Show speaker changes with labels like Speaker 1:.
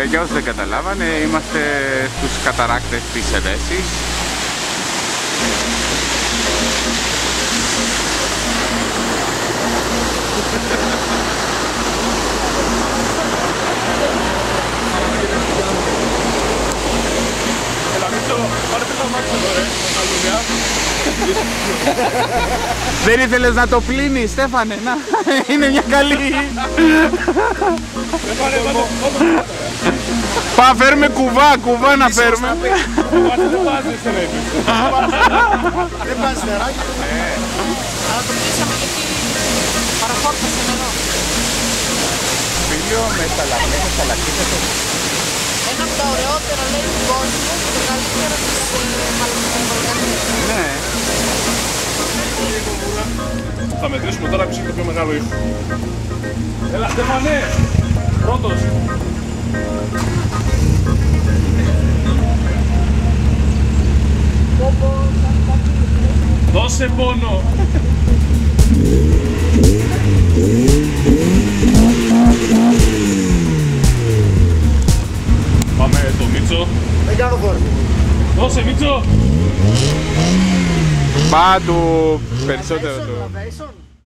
Speaker 1: Για όσους δεν καταλάβανε, είμαστε στους καταράκτες της Εδέσης. Δεν ήθελες να το πλύνεις, Στέφανε, να, είναι μια καλή. Πάμε, φέρουμε κουβά να φέρουμε.
Speaker 2: Δεν πας νεράκι. Αλλά το πλήσαμε γιατί παραχώρησε νερό.
Speaker 1: Φίλιο με σαλακίτες.
Speaker 2: Ένα από τα ωραιότερα λέει του κόσμου και το καλύτερο της Βαλκανίας.
Speaker 1: Ναι.
Speaker 3: Θα μετρήσουμε τώρα ποιος είναι το πιο μεγάλο ήχο. Έλα Στέφανε, πρώτος. Δώσε πόνο. Πάμε το Μίτσο.
Speaker 2: Δεν κάνω φόρμα.
Speaker 3: Δώσε Μίτσο.
Speaker 1: Πάντου περισσότερο το...